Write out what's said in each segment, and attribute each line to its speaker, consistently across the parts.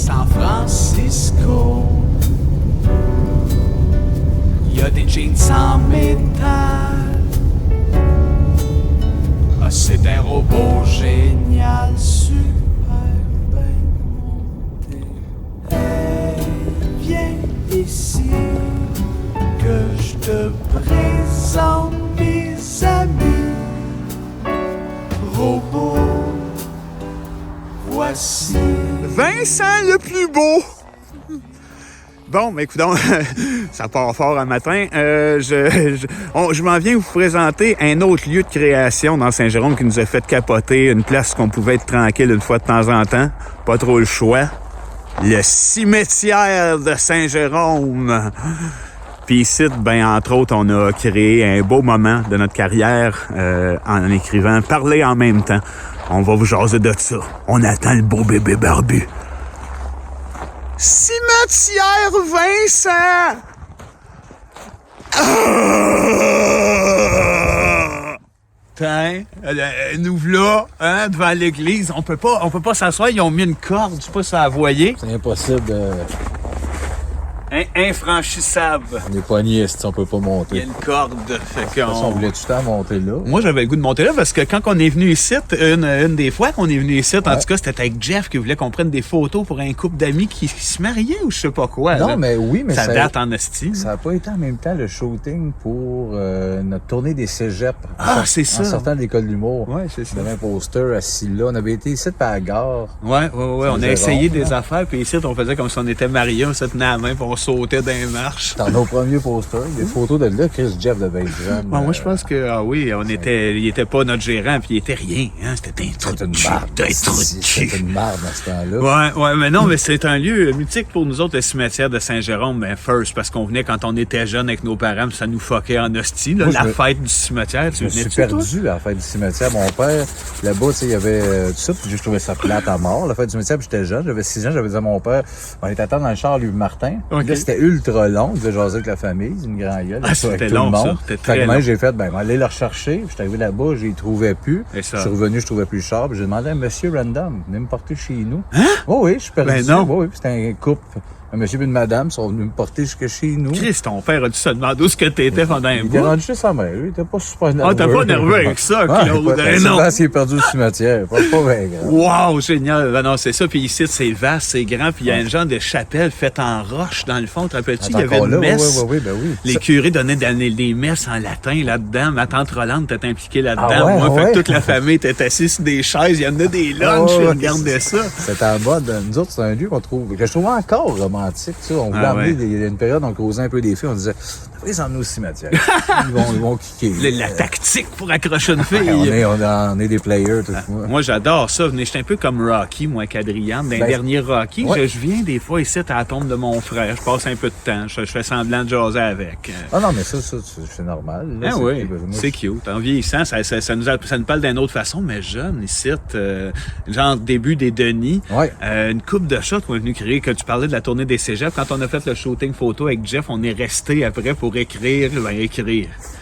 Speaker 1: San Francisco. Y a des jeans en métal. Ah, c'est un robot génial, super bien monté. Hey, viens ici, que je te présente mes amis. Robot, voici
Speaker 2: Vincent le plus beau! Bon, ben écoute, ça part fort un matin. Je m'en viens vous présenter un autre lieu de création dans Saint-Jérôme qui nous a fait capoter, une place qu'on pouvait être tranquille une fois de temps en temps. Pas trop le choix. Le cimetière de Saint-Jérôme. Puis ici, ben entre autres, on a créé un beau moment de notre carrière en écrivant « Parler en même temps ». On va vous jaser de ça. On attend le beau bébé barbu. Cimetière Vincent! Tiens, nous voilà, hein, devant l'église. On peut pas s'asseoir. Ils ont mis une corde, je sais pas si ça a voyé.
Speaker 3: C'est impossible de...
Speaker 2: Infranchissable.
Speaker 3: On est poignés, on peut pas
Speaker 2: Il y a
Speaker 3: monter.
Speaker 2: une corde. Fait qu'on...
Speaker 3: On voulait tout le temps monter là.
Speaker 2: Moi, j'avais le goût de monter là parce que quand on est venu ici, une des fois qu'on est venu ici, en
Speaker 3: Ouais.
Speaker 2: tout cas, c'était avec Jeff qui voulait qu'on prenne des photos pour un couple d'amis qui se mariaient ou je sais pas quoi.
Speaker 3: Non,
Speaker 2: là.
Speaker 3: mais oui, mais
Speaker 2: ça date en esti.
Speaker 3: Ça n'a pas été en même temps le shooting pour notre tournée des cégeps.
Speaker 2: Ah, c'est ça.
Speaker 3: En sortant de l'école d'humour.
Speaker 2: Ouais, c'est ça.
Speaker 3: Il y avait un poster assis là. On avait été ici par la gare.
Speaker 2: Ouais. On a
Speaker 3: Saint-Jérôme,
Speaker 2: essayé des
Speaker 3: là.
Speaker 2: affaires, puis ici, on faisait comme si on était mariés, on se tenait à la main, puis on sautait dans les marches.
Speaker 3: Dans nos premiers posters, il y a des photos de là, Chris Jeff de bien jeune.
Speaker 2: Moi, je pense que, il était pas notre gérant, puis il était rien, hein. C'était un trou
Speaker 3: C'était
Speaker 2: de
Speaker 3: une
Speaker 2: cul.
Speaker 3: marde.
Speaker 2: C'était un trou de cul.
Speaker 3: C'était une marde dans ce temps-là.
Speaker 2: Ouais, mais non, mais c'est un lieu mythique pour nous autres, le cimetière de Saint-Jérôme, ben, first, parce qu'on venait quand on était jeunes avec nos parents, puis ça nous fuckait en hostie, là,
Speaker 3: Moi,
Speaker 2: la fête du cimetière,
Speaker 3: Je
Speaker 2: tu
Speaker 3: me suis
Speaker 2: venais-tu, toi?
Speaker 3: perdu à la fête du cimetière. Mon père, là-bas, tu sais, il y avait tout ça, puis je trouvais ça plate à mort. La fête du cimetière, puis j'étais jeune, j'avais 6 ans, j'avais dit à mon père, on était à temps dans le char, lui, Martin. Puis
Speaker 2: Ok.
Speaker 3: là, c'était ultra long, il devait jaser avec la famille, une grande gueule.
Speaker 2: Ah,
Speaker 3: avec
Speaker 2: c'était
Speaker 3: tout le
Speaker 2: long, ça.
Speaker 3: monde.
Speaker 2: C'était
Speaker 3: Fait que
Speaker 2: très
Speaker 3: moi,
Speaker 2: long.
Speaker 3: j'ai fait, ben, aller le rechercher. Puis je suis arrivé là-bas, je les trouvais plus.
Speaker 2: Et ça?
Speaker 3: Je suis revenu, je trouvais plus le char. Puis j'ai demandé à un monsieur random, venez me porter chez nous. Hein? Oh oui, je suis perdu.
Speaker 2: Ben non.
Speaker 3: Oh oui, puis c'était un couple. Un monsieur et une madame sont venus me porter jusque chez nous.
Speaker 2: Chris, ton père a dû se demander où ce que t'étais pendant un
Speaker 3: Il était
Speaker 2: bout.
Speaker 3: rendu chez sa mère, lui. Il était pas super nerveux.
Speaker 2: Ah, t'es pas nerveux avec ça, Claude?
Speaker 3: Ouais,
Speaker 2: non.
Speaker 3: s'il est perdu au cimetière. Pas bien grave.
Speaker 2: Wow, génial. Ben non, c'est ça. Puis ici, c'est vaste, c'est grand. Puis il y a un genre de chapelle faite en roche dans le fond. Te rappelles-tu? Il y avait
Speaker 3: Encore
Speaker 2: une
Speaker 3: là,
Speaker 2: messe.
Speaker 3: oui, ben oui.
Speaker 2: Les curés donnaient des messes en latin là-dedans. Ma tante Rolande était impliquée là-dedans.
Speaker 3: Ah ouais,
Speaker 2: Moi, fait
Speaker 3: ouais.
Speaker 2: que toute la famille était assise sur des chaises. Il y en a des lunchs.
Speaker 3: Ah ouais,
Speaker 2: Je regardais ça.
Speaker 3: C'était en mode, nous autres, c'est un lieu que je trouvais encore romantique, tu sais. On voulait
Speaker 2: Ah
Speaker 3: emmener
Speaker 2: ouais.
Speaker 3: il y a une période, on causait un peu des filles, on disait, on devrait les emmener au cimetière. ils vont kicker.
Speaker 2: La tactique pour accrocher une fille.
Speaker 3: On est des players, tout moi.
Speaker 2: Moi, j'adore ça. J'étais un peu comme Rocky, moi, Adriane. Dans les
Speaker 3: Ben,
Speaker 2: derniers Rocky,
Speaker 3: ouais.
Speaker 2: je viens des fois ici à la tombe de mon frère. Je passe un peu de temps. Je fais semblant de jaser avec.
Speaker 3: Ah non, mais ça, c'est normal. Là,
Speaker 2: Ah oui,
Speaker 3: moi,
Speaker 2: c'est cute. En vieillissant, ça nous parle d'une autre façon, mais jeune, ici, genre début des Denis,
Speaker 3: Ouais.
Speaker 2: une coupe de shots qu'on est venu créer, que tu parlais de la tournée des cégeps. Quand on a fait le shooting photo avec Jeff, on est resté après pour écrire.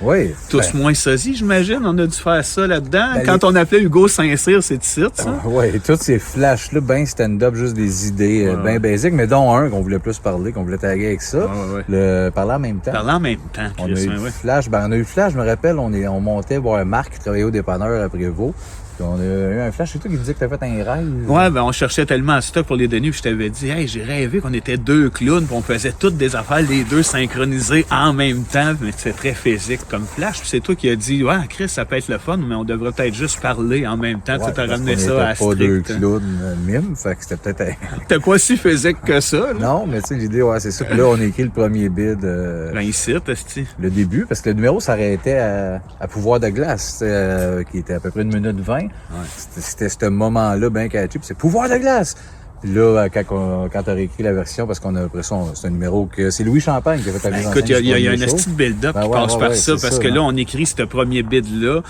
Speaker 3: Oui.
Speaker 2: Tous moins sosie, j'imagine. On a dû faire ça là-dedans.
Speaker 3: Ben,
Speaker 2: Quand on appelait Hugo Saint-Cyr, c'est de site, ça?
Speaker 3: Oui, tous ces flashs-là, ben stand-up, juste des idées bien basiques, mais dont un qu'on voulait plus parler, qu'on voulait taguer avec ça.
Speaker 2: Ouais.
Speaker 3: Le parler en même temps.
Speaker 2: Parler en même temps,
Speaker 3: On a
Speaker 2: Chris,
Speaker 3: eu
Speaker 2: ouais,
Speaker 3: du
Speaker 2: ouais.
Speaker 3: flash. Ben, on a eu le flash, je me rappelle, on montait voir Marc qui travaillait au dépanneur à Prévost. Puis on a eu un flash, c'est toi qui me disais que t'as fait un rêve.
Speaker 2: Ouais, ben on cherchait tellement à stock pour les Denis, puis je t'avais dit, hey, j'ai rêvé qu'on était deux clowns, puis on faisait toutes des affaires, les deux synchronisés en même temps, mais c'est très physique comme flash. Puis c'est toi qui as dit, ouais, Chris, ça peut être le fun, mais on devrait peut-être juste parler en même temps.
Speaker 3: Ouais,
Speaker 2: Tu as
Speaker 3: parce
Speaker 2: ramené
Speaker 3: qu'on
Speaker 2: ça à
Speaker 3: était pas deux
Speaker 2: strict.
Speaker 3: clowns mimes, fait que c'était peut-être
Speaker 2: T'es pas si physique que ça, là.
Speaker 3: Non, mais tu sais, l'idée, ouais, c'est ça. Puis là, on a écrit le premier bid,
Speaker 2: Ben ici, t'es
Speaker 3: le début, parce que le numéro s'arrêtait à Pouvoir de glace, qui était à peu près 1 minute 20. C'était ce moment-là bien catchy, puis c'est Pouvoir de glace! Puis là, quand t'as réécrit la version, parce qu'on a l'impression, c'est un numéro que c'est Louis Champagne qui a fait la mise en
Speaker 2: Écoute,
Speaker 3: scène
Speaker 2: il y a
Speaker 3: du
Speaker 2: un
Speaker 3: premier show.
Speaker 2: esti de build-up
Speaker 3: Ben
Speaker 2: qui
Speaker 3: ouais,
Speaker 2: passe
Speaker 3: ouais,
Speaker 2: par
Speaker 3: ouais,
Speaker 2: ça,
Speaker 3: c'est
Speaker 2: parce
Speaker 3: ça,
Speaker 2: que là,
Speaker 3: hein.
Speaker 2: on écrit ce premier bid-là,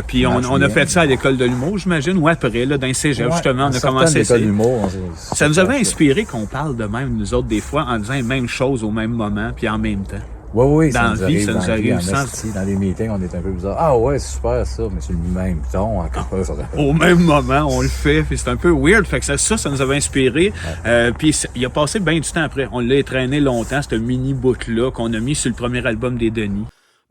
Speaker 2: puis on
Speaker 3: marche
Speaker 2: a
Speaker 3: bien.
Speaker 2: fait ça à l'école de l'humour, j'imagine, ou après, là, dans le cégep, justement, on a commencé
Speaker 3: l'école
Speaker 2: ça.
Speaker 3: d'humour.
Speaker 2: Ça nous avait inspiré qu'on parle de même, nous autres, des fois, en disant les mêmes choses au même moment, puis en même temps.
Speaker 3: Oui,
Speaker 2: Dans la vie, ça nous arrive
Speaker 3: en
Speaker 2: sans...
Speaker 3: esti. Dans les meetings, on est un peu bizarre. Ah ouais, c'est super ça, mais c'est le même ton, en quelque part.
Speaker 2: Au même moment, on le fait, puis c'est un peu weird. Fait que ça nous avait inspiré. Puis il a passé bien du temps après. On l'a traîné longtemps, ce mini bout-là qu'on a mis sur le premier album des Denis.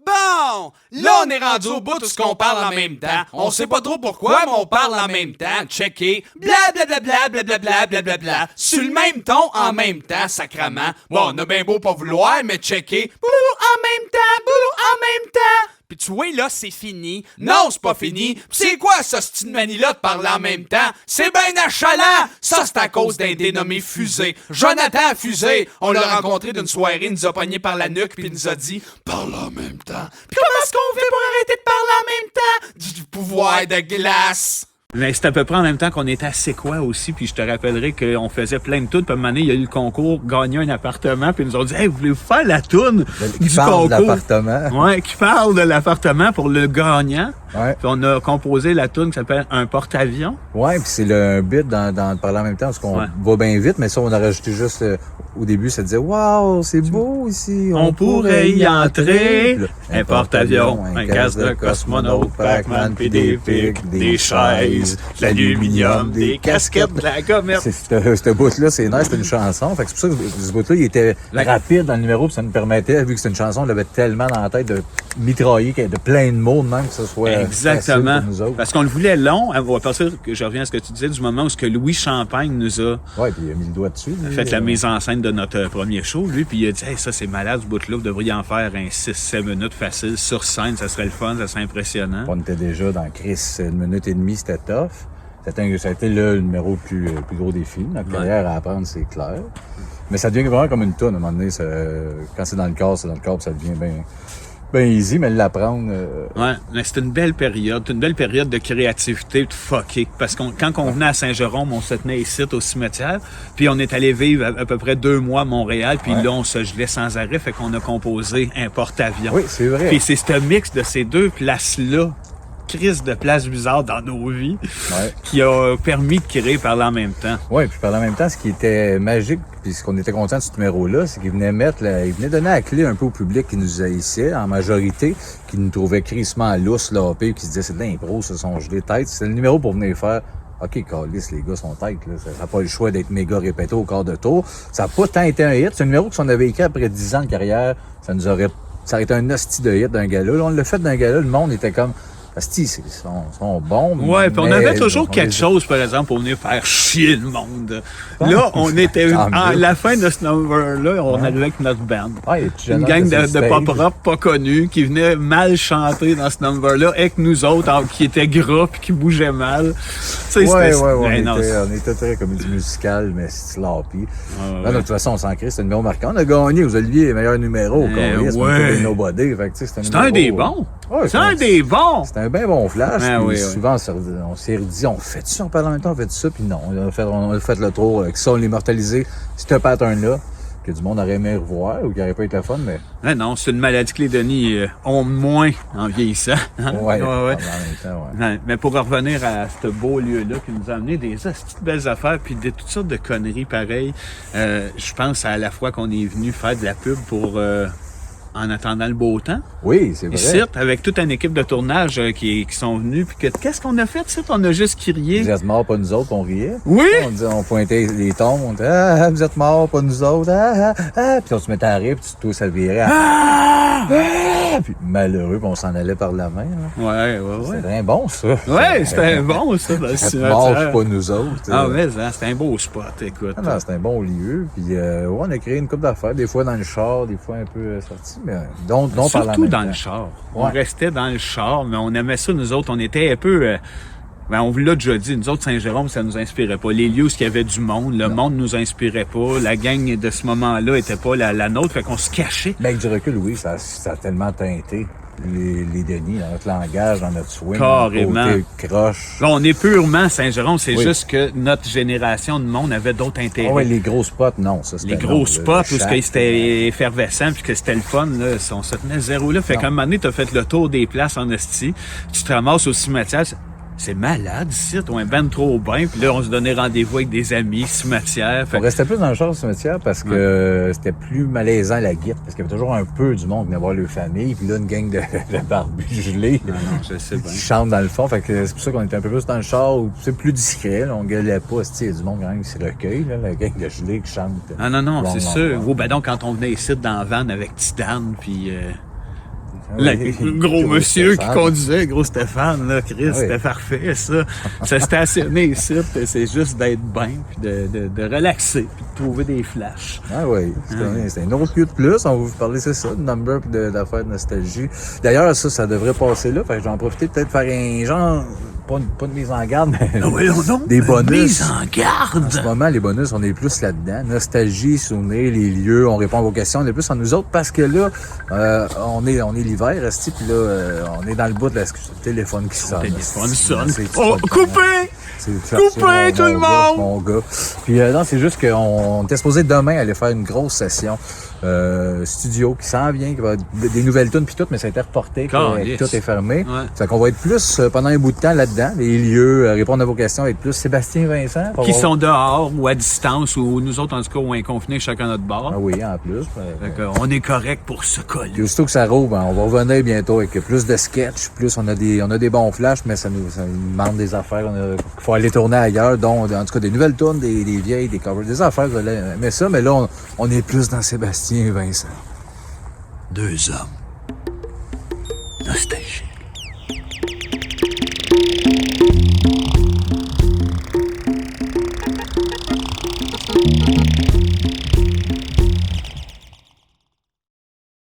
Speaker 1: Bon, là on est rendu au bout de ce qu'on parle en même temps. On sait pas trop pourquoi, mais on parle en même temps. Checker. Blablabla, blablabla, blablabla. Sur le même ton, en même temps, sacrement. Bon, on a bien beau pas vouloir, mais checker. Boulou en même temps, boulou en même temps. Pis tu vois, là, c'est fini. Non, c'est pas fini. Pis c'est quoi, ça, cette manie-là de parler en même temps? C'est ben achalant! Ça, c'est à cause d'un dénommé Fusée. Jonathan Fusée, on l'a rencontré d'une soirée, il nous a pogné par la nuque, puis il nous a dit « Parle en même temps. » Pis comment est-ce qu'on fait pour arrêter de parler en même temps? Du pouvoir de glace!
Speaker 2: Mais c'est à peu près en même temps qu'on était à C'est quoi aussi, puis je te rappellerai qu'on faisait plein de tunes, puis à un moment donné, il y a eu le concours, gagner un appartement, puis ils nous ont dit « Hey, voulez-vous faire la toune
Speaker 3: Qui
Speaker 2: du
Speaker 3: parle
Speaker 2: concours? »
Speaker 3: de l'appartement.
Speaker 2: Ouais, qui parle de l'appartement pour le gagnant.
Speaker 3: Ouais.
Speaker 2: Puis on a composé la toune qui s'appelle « Un porte-avions ».
Speaker 3: Ouais, puis c'est un bit dans parler en même temps, parce qu'on va bien vite, mais ça, on a rajouté juste au début, ça disait « Wow, c'est beau ici,
Speaker 2: On pourrait y entrer.
Speaker 3: Puis là,
Speaker 2: Un porte-avions, un casque de cosmonaute, Pac-Man, puis des pics, des chaises, de l'aluminium, des casquettes, de la gommette.
Speaker 3: Ce bout-là, c'est nice, c'était une chanson. Fait que c'est pour ça que ce bout-là, il était rapide dans le numéro, puis ça nous permettait, vu que c'était une chanson, on l'avait tellement dans la tête de mitrailler, de plein de mots, de même que ce soit
Speaker 2: exactement.
Speaker 3: facile pour nous autres.
Speaker 2: Parce qu'on le voulait long. À partir que je reviens à ce que tu disais, du moment où ce que Louis Champagne nous a
Speaker 3: Ouais, puis il a mis le doigt dessus.
Speaker 2: fait la mise en scène de notre premier show, lui, puis il a dit hey, ça c'est malade ce bout-là, vous devriez en faire un 6-7 minutes facile sur scène, ça serait le fun, ça serait impressionnant.
Speaker 3: On était déjà dans Chris, 1 minute et demie, c'était tough. Ça a été le numéro le plus gros défi. Notre carrière à apprendre, c'est clair. Mais ça devient vraiment comme une toune. À un moment donné, quand c'est dans le corps, puis ça devient bien easy, mais l'apprendre...
Speaker 2: Ouais, mais c'est une belle période de créativité, de fucké. Parce que quand on venait à Saint-Jérôme, on se tenait ici au cimetière, puis on est allé vivre à peu près 2 mois à Montréal, puis là, on se gelait sans arrêt, fait qu'on a composé un porte-avions.
Speaker 3: Oui, c'est vrai.
Speaker 2: Puis c'est ce mix de ces deux places-là, crise de places bizarres dans nos vies, qui a permis de créer Parler en même temps.
Speaker 3: Oui, puis par en même temps, ce qui était magique, puis ce qu'on était content de ce numéro-là, c'est qu'il venait il venait donner la clé un peu au public qui nous haïssait, en majorité, qui nous trouvait crissement lousse, là, puis qui se disait c'est de l'impro, ça, sont gelés tête. C'était le numéro pour venir faire OK, Callis, les gars sont têtes, là. Ça n'a pas le choix d'être méga répété au quart de tour. Ça n'a pas tant été un hit. C'est un numéro que si on avait écrit après 10 ans de carrière, ça aurait été un hostie de hit d'un gars-là. Là, on l'a fait d'un gars-là, le monde était comme Asti, ils sont bons.
Speaker 2: Ouais, puis on avait toujours quelque chose, par exemple, pour venir faire chier le monde. Là, on était à la fin de ce number-là, on arrivait avec notre band. Une gang de pop rock pas connus qui venait mal chanter dans ce number-là, avec nous autres, qui étaient gras puis qui bougeaient mal.
Speaker 3: On était très comédie musicale, mais sloppy. Là, de toute façon, on s'en crée, c'était un numéro marquant. On a gagné aux Olivier les meilleurs numéros. Nobody.
Speaker 2: C'était un des bons. C'est un des bons.
Speaker 3: C'était un bien bon flash. Souvent, on s'est redit, on fait ça en parlant en même temps, on fait ça, puis non, on a fait le tour avec ça, on l'a immortalisé. C'est un pattern-là que du monde aurait aimé revoir ou qui aurait pas été le fun, mais...
Speaker 2: non, c'est une maladie que les Denis ont moins en vieillissant.
Speaker 3: Ouais.
Speaker 2: Mais pour revenir à ce beau lieu-là qui nous a amené des petites belles affaires puis de toutes sortes de conneries pareilles, je pense à la fois qu'on est venu faire de la pub pour... En attendant le beau temps.
Speaker 3: Oui, c'est vrai.
Speaker 2: Ici, avec toute une équipe de tournage qui sont venus. Puis qu'est-ce qu'on a fait, ici? On a juste crié.
Speaker 3: Vous êtes morts, pas nous autres, on riait.
Speaker 2: Oui!
Speaker 3: On pointait les tons, on disait vous êtes morts, pas nous autres. Puis on se mettait à rire, puis tout ça virait. Puis malheureux, puis on s'en allait par la main. Là.
Speaker 2: Ouais.
Speaker 3: C'était bien bon, ça.
Speaker 2: Ouais, c'était bon, ça.
Speaker 3: Vous êtes morts, pas nous autres.
Speaker 2: Mais c'était un beau spot, écoute.
Speaker 3: C'était un bon lieu. Puis on a créé une couple d'affaires, des fois dans le char, des fois un peu sorti. Mais
Speaker 2: surtout dans le char. On restait dans le char, mais on aimait ça, nous autres. On était un peu... on vous l'a déjà dit, nous autres, Saint-Jérôme, ça nous inspirait pas. Les lieux où il y avait du monde, le monde nous inspirait pas. La gang de ce moment-là était pas la nôtre, fait qu'on se cachait.
Speaker 3: Mais avec du recul, oui, ça a tellement teinté. Les Denis, dans notre langage, dans notre swing,
Speaker 2: carrément.
Speaker 3: Dans notre côté croche.
Speaker 2: Là, on est purement Saint-Jérôme, c'est juste que notre génération de monde avait d'autres intérêts.
Speaker 3: Les gros spots, non. Ça,
Speaker 2: les gros spots où c'était effervescent puis que c'était le fun, là, on se tenait zéro là. Fait qu'à un moment donné, t'as fait le tour des places en esti, tu te ramasses au cimetière. C'est malade, ici. On est ben trop bien. Puis là, on se donnait rendez-vous avec des amis, cimetière.
Speaker 3: On restait plus dans le char du cimetière parce que c'était plus malaisant la guite. Parce qu'il y avait toujours un peu du monde qui venait voir leur famille. Puis là, une gang de barbus gelés
Speaker 2: Non, je sais bien.
Speaker 3: qui chantent dans le fond. Fait que c'est pour ça qu'on était un peu plus dans le char où c'est plus discret. Là. On gueulait pas. Il y a du monde quand même qui se recueille. Là, la gang de gelés qui chante.
Speaker 2: Ah non,
Speaker 3: Long,
Speaker 2: c'est
Speaker 3: long,
Speaker 2: sûr.
Speaker 3: long.
Speaker 2: Oh, ben donc, quand on venait ici dans la van avec Titane, puis...
Speaker 3: Oui,
Speaker 2: le gros
Speaker 3: gros
Speaker 2: monsieur
Speaker 3: Stéphane.
Speaker 2: qui conduisait, gros Stéphane, là, Chris,
Speaker 3: Oui.
Speaker 2: c'était parfait, ça. Se stationner ici, puis c'est juste d'être bien, puis de relaxer, puis de trouver des flashs.
Speaker 3: Ah oui, c'est un autre lieu de plus. On va vous parler, c'est ça, de number puis d'affaires de nostalgie. D'ailleurs, ça devrait passer là. Fait que je vais en profiter peut-être faire un genre, pas de mise en garde, mais des bonus.
Speaker 2: Mise en garde!
Speaker 3: En ce moment, les bonus, on est plus là-dedans. Nostalgie, souvenirs, les lieux, on répond à vos questions. On est plus en nous autres parce que là, on est l'hiver, esti, puis là, on est dans le bout de le téléphone qui sonne.
Speaker 2: Le téléphone sonne.
Speaker 3: C'est-
Speaker 2: Oh, coupez! Coupez, tout le monde!
Speaker 3: Mon gars. Puis non, c'est juste qu'on était supposé demain aller faire une grosse session studio qui s'en vient, qui va être des nouvelles tunes puis tout, mais ça a été reporté,
Speaker 2: Calisse.
Speaker 3: tout est fermé.
Speaker 2: Ouais.
Speaker 3: Fait qu'on va être plus pendant un bout de temps là-dedans, les lieux, répondre à vos questions, être plus Sébastien Vincent. pour
Speaker 2: Qui
Speaker 3: avoir-
Speaker 2: sont dehors ou à distance, ou nous autres, en tout cas, on est confinés chacun à notre bord.
Speaker 3: Ah oui, en plus.
Speaker 2: Fait qu'on est correct pour ce coller.
Speaker 3: Puis aussitôt que ça rouvre, on va revenir bientôt avec plus de sketch, plus on a des bons flashs, mais ça nous demande des affaires. Il faut aller tourner ailleurs, dont en tout cas des nouvelles tunes, des vieilles, des covers, des affaires. Vous allez aimer ça, mais là, on est plus dans Sébastien et Vincent.
Speaker 2: Deux hommes. Nostalgiques.